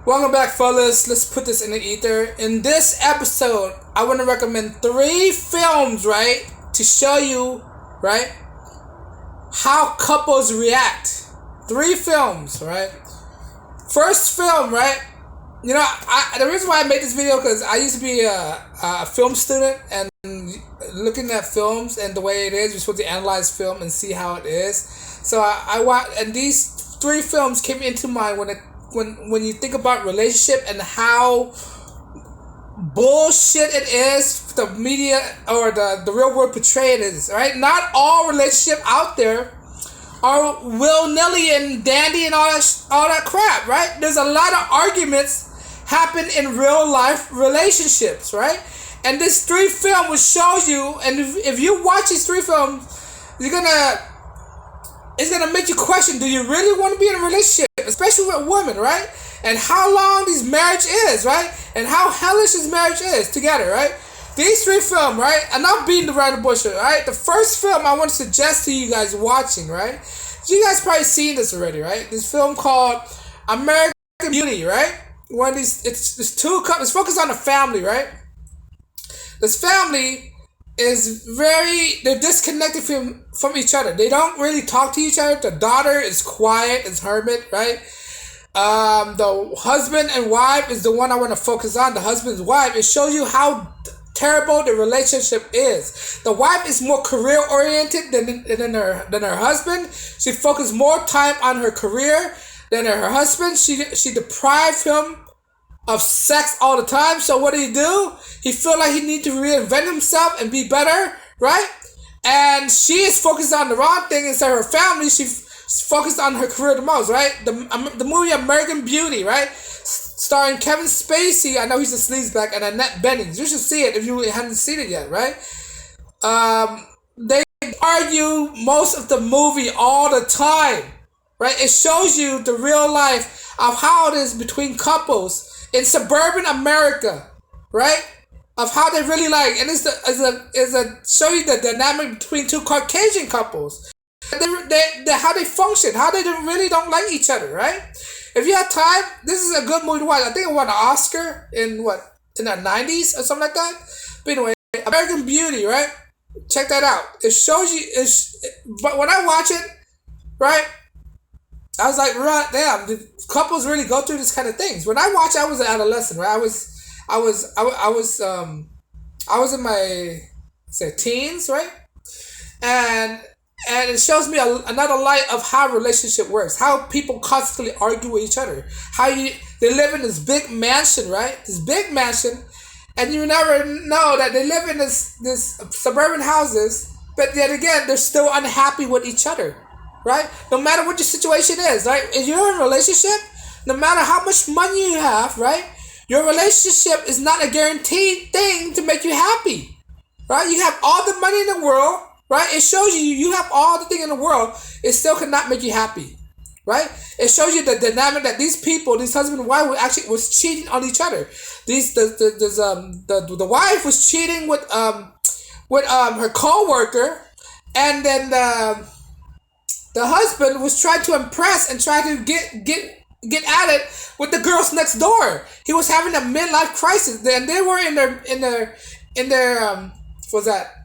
Welcome back, fellas. Let's put this in the ether. In this episode, I want to recommend 3 films, right, to show you, right, how couples react. 3 films, right? First film, right? The reason why I made this video because I used to be a film student, and looking at films and the way it is, you're supposed to analyze film and see how it is. So I want, and these 3 films came into mind when you think about relationship and how bullshit it is, the media or the real world portray it is, right? Not all relationship out there are willy-nilly and dandy and all that crap, right? There's a lot of arguments happen in real life relationships, right? And this 3 film will show you, and if you watch these 3 films, it's gonna make you question: do you really want to be in a relationship, especially with women, right? And how long this marriage is, right? And how hellish this marriage is together, right? These 3 films, right? And I'm beating around the bush, right? The first film I want to suggest to you guys watching, right? You guys probably seen this already, right? This film called American Beauty, right? One of these, it's 2 couples. It's focused on a family, right? This family is they're disconnected from each other. They don't really talk to each other. The daughter is quiet, is hermit, right? The husband and wife is the one I want to focus on. The husband's wife. It shows you how terrible the relationship is. The wife is more career oriented than her husband. She focuses more time on her career than her husband. She deprived him of sex all the time. So what do? He feel like he need to reinvent himself and be better, right? And she is focused on the wrong thing instead of her family. She's focused on her career the most, right? The movie American Beauty, right? Starring Kevin Spacey. I know he's a sleazeback, and Annette Bening. You should see it if you haven't seen it yet, right? They argue most of the movie all the time, right? It shows you the real life of how it is between couples in suburban America, right? Of how they really like, and it's a show you the dynamic between 2 Caucasian couples. How they function, how they really don't like each other, right? If you have time, this is a good movie to watch. I think it won an Oscar in the 90s or something like that. But anyway, American Beauty, right? Check that out. It shows you. But when I watch it, right, I was like, right, damn, do couples really go through this kind of things? When I watched, I was an adolescent, right? I was in my teens, right? And it shows me another light of how relationship works, how people constantly argue with each other, they live in this big mansion, right? This big mansion, and you never know that they live in this suburban houses, but yet again they're still unhappy with each other, right? No matter what your situation is, right? If you're in a relationship, no matter how much money you have, right? Your relationship is not a guaranteed thing to make you happy, right? You have all the money in the world, right? It shows you have all the thing in the world. It still cannot make you happy, right? It shows you the dynamic that these people, these husband and wife, was cheating on each other. The wife was cheating with her co-worker, and then the husband was trying to impress and try to get at it with the girls next door. He was having a midlife crisis, and they were in their what's that?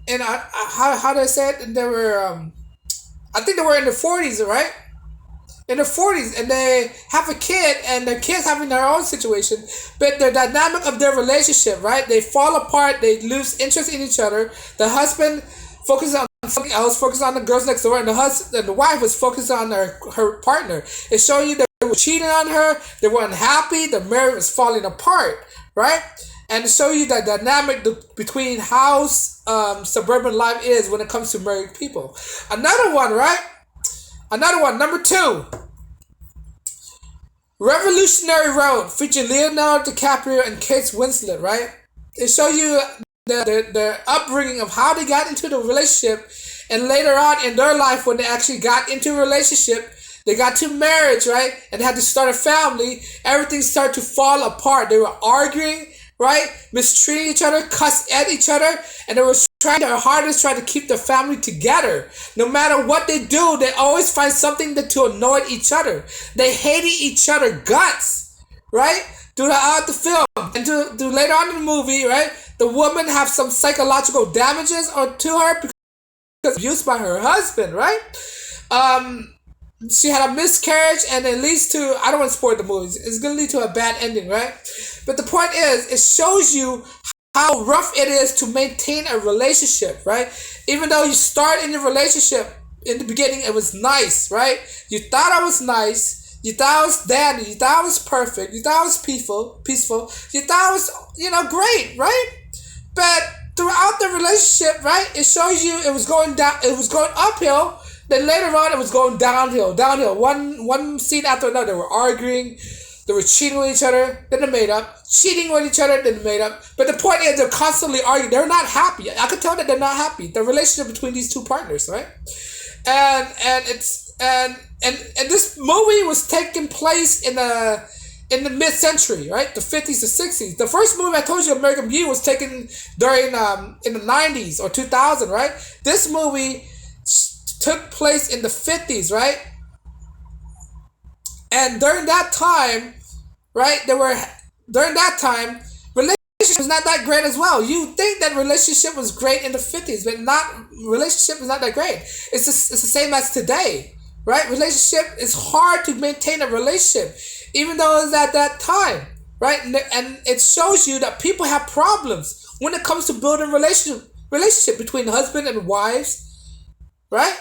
And how do I say it? They were I think they were in their 40s, right? In their 40s, and they have a kid, and their kid's having their own situation. But the dynamic of their relationship, right? They fall apart. They lose interest in each other. The husband focuses on something else, focuses on the girls next door, and the wife was focused on her partner. It's showing you that they were cheating on her. They were unhappy. The marriage was falling apart, right? And to show you the dynamic between how suburban life is when it comes to married people. Another one, right? Another one, number 2. Revolutionary Road, featuring Leonardo DiCaprio and Kate Winslet, right? It shows you the upbringing of how they got into the relationship, and later on in their life when they actually got into a relationship, they got to marriage, right? And had to start a family. Everything started to fall apart. They were arguing, right? Mistreating each other, cussed at each other, and they were trying their hardest, trying to keep their family together. No matter what they do, they always find something to annoy each other. They hated each other guts, right? Throughout the film and to later on in the movie, right? The woman have some psychological damages or to her because abused by her husband, right? She had a miscarriage and it leads to, I don't want to spoil the movie, it's going to lead to a bad ending, right? But the point is, it shows you how rough it is to maintain a relationship, right? Even though you start in your relationship, in the beginning it was nice, right? You thought I was nice, you thought I was dandy, you thought I was perfect, you thought I was peaceful, you thought I was, great, right? But throughout the relationship, right, it shows you it was going down, it was going uphill. Then later on, it was going downhill. One scene after another, they were arguing, they were cheating with each other, then they made up, cheating with each other, then they made up. But the point is, they're constantly arguing. They're not happy. I could tell that they're not happy. The relationship between these two partners, right? And this movie was taking place in the mid-century, right? The 50s to 60s. The first movie I told you, American Beauty, was taken during in the 90s or 2000, right? This movie took place in the 50s, right? And during that time, right, relationship was not that great as well. You think that relationship was great in the 50s, but relationship is not that great. It's the same as today, right? Relationship is hard to maintain a relationship, even though it's at that time, right? And it shows you that people have problems when it comes to building relationship between husband and wives, right?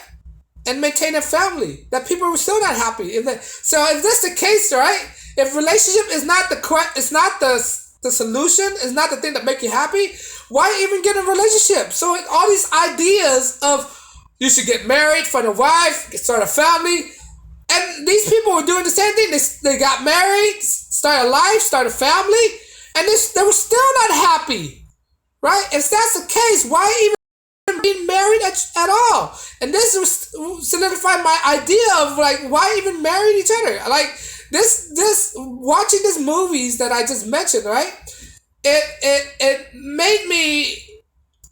And maintain a family. That people were still not happy. So if that's the case, right? If relationship is not the solution, is not the thing that make you happy, why even get a relationship? So all these ideas of you should get married, find a wife, start a family, and these people were doing the same thing. They got married, start a life, start a family, and they were still not happy, right? If that's the case, why even being married at all? And this was solidified my idea of like, why even marry each other? Like this watching these movies that I just mentioned, right? It made me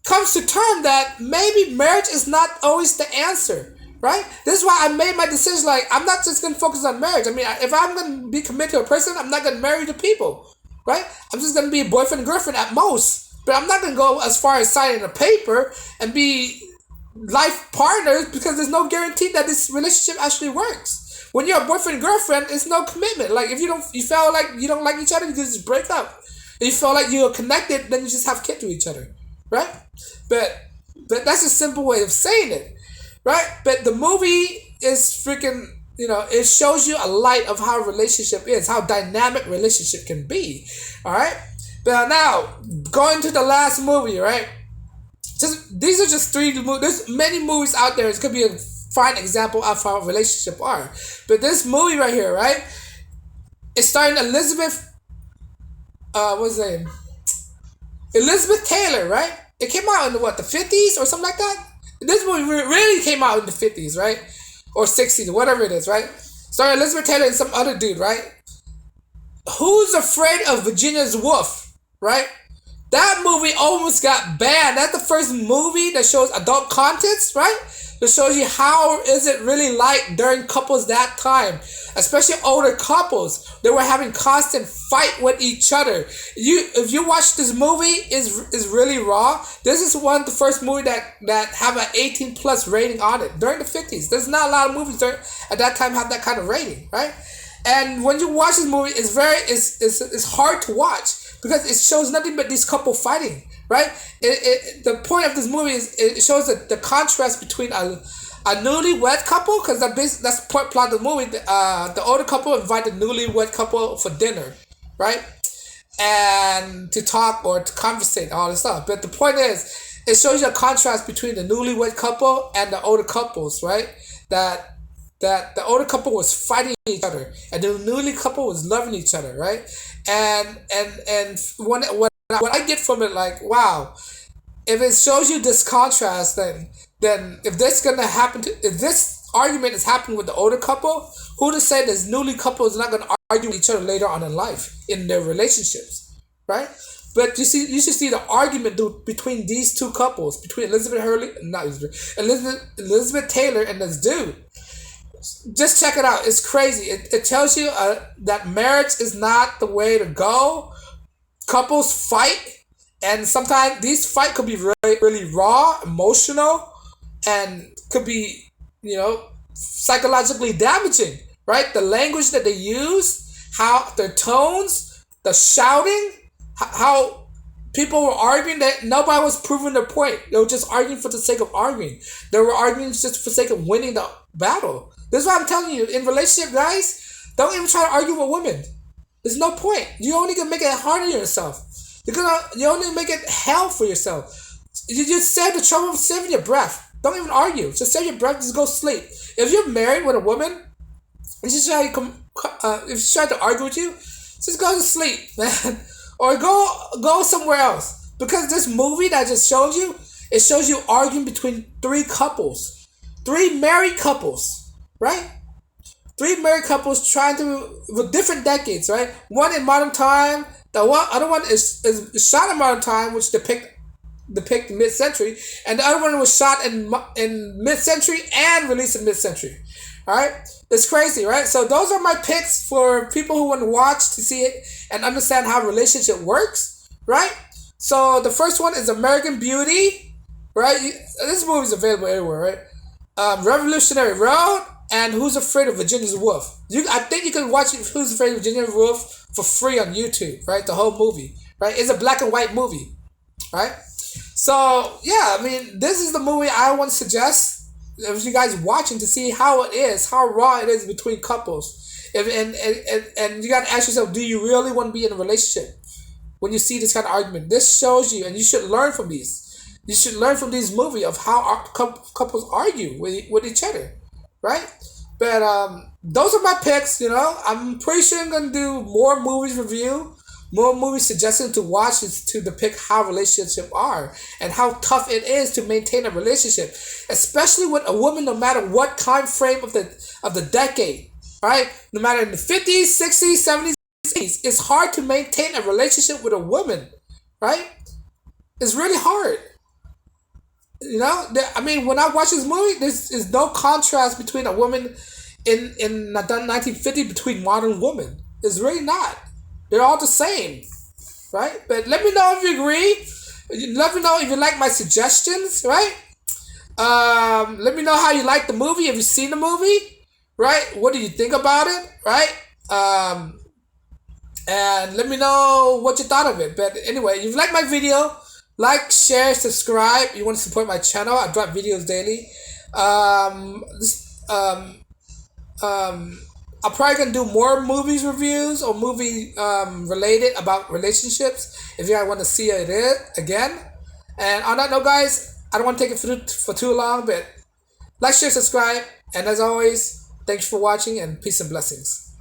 comes to term that maybe marriage is not always the answer, right? This is why I made my decision. Like, I'm not just gonna focus on marriage. I mean, if I'm gonna be committed to a person, I'm not gonna marry the people, right? I'm just gonna be a boyfriend and girlfriend at most. But I'm not going to go as far as signing a paper and be life partners, because there's no guarantee that this relationship actually works. When you're a boyfriend and girlfriend, it's no commitment. Like, if you feel like you don't like each other, you just break up. If you feel like you're connected, then you just have kids with each other, right? But that's a simple way of saying it, right? But the movie is freaking, it shows you a light of how a relationship is, how dynamic relationship can be, all right? But now, going to the last movie, right? These are just 3 movies. There's many movies out there. It could be a fine example of how relationships are. But this movie right here, right? It's starring Elizabeth, what's her name? Elizabeth Taylor, right? It came out in the 50s or something like that? This movie really came out in the 50s, right? Or 60s, whatever it is, right? Starring Elizabeth Taylor and some other dude, right? Who's Afraid of Virginia Woolf? Right? That movie almost got banned. That's the first movie that shows adult contents, right? That shows you how is it really like during couples that time, especially older couples. They were having constant fight with each other. If you watch this movie, is really raw. This is one of the first movie that have an 18 plus rating on it during the 50s. There's not a lot of movies at that time have that kind of rating, right? And when you watch this movie, it's hard to watch because it shows nothing but these couple fighting, right? The point of this movie is it shows the contrast between a newlywed couple, because that's the plot of the movie. The older couple invite the newlywed couple for dinner, right? And to talk or to conversate, all this stuff. But the point is, it shows you a contrast between the newlywed couple and the older couples, right? That the older couple was fighting each other and the newly couple was loving each other, right? And what I get from it, like, wow, if it shows you this contrast, then if this argument is happening with the older couple, who to say this newly couple is not going to argue with each other later on in life in their relationships, right? But you should see the argument between these two couples, between Elizabeth Taylor and this dude. Just check it out. It's crazy. It tells you that marriage is not the way to go. Couples fight, and sometimes these fight could be really, really raw, emotional, and could be, psychologically damaging. Right? The language that they use, how their tones, the shouting, how people were arguing that nobody was proving their point. They were just arguing for the sake of arguing. They were arguing just for the sake of winning the battle. This is what I'm telling you. In relationship, guys, don't even try to argue with women. There's no point. You only gonna make it harder on yourself. You only make it hell for yourself. You just save the trouble of saving your breath. Don't even argue. Just save your breath. Just go sleep. If you're married with a woman, if she try to argue with you, just go to sleep, man, or go somewhere else. Because this movie that I just showed you, it shows you arguing between three married couples, right? Three married couples trying to with different decades, right? One in modern time, other one is shot in modern time, which depict mid-century, and the other one was shot in mid-century and released in mid-century. All right, it's crazy, right? So those are my picks for people who want to watch to see it and understand how relationship works, right? So the first one is American Beauty, right? This movie is available everywhere, right? Revolutionary Road and Who's Afraid of Virginia Woolf. I think you can watch Who's Afraid of Virginia Woolf for free on YouTube, right? The whole movie, right? It's a black and white movie, right? So yeah, I mean, this is the movie I want to suggest if you guys watching to see how it is, how raw it is between couples. And you got to ask yourself, do you really want to be in a relationship when you see this kind of argument? This shows you, and you should learn from these. You should learn from these movies of how couples argue with each other, right? But those are my picks. I'm pretty sure I'm gonna do more movies review, more movies suggested to watch to depict how relationships are and how tough it is to maintain a relationship, especially with a woman. No matter what time frame of the decade, right? No matter in the 50s, 60s, 70s, 80s, it's hard to maintain a relationship with a woman, right? It's really hard. I mean, when I watch this movie, there's no contrast between a woman in 1950 between modern women. It's really not. They're all the same, right? But let me know if you agree. Let me know if you like my suggestions, right? Let me know how you like the movie. Have you seen the movie, right? What do you think about it, right? And let me know what you thought of it. But anyway, if you like my video, like, share, subscribe. You want to support my channel? I drop videos daily. I'm probably gonna do more movies reviews or movie related about relationships if you guys want to see it again. And on that note, guys, I don't want to take it for too long, but like, share, subscribe, and as always, thanks for watching and peace and blessings.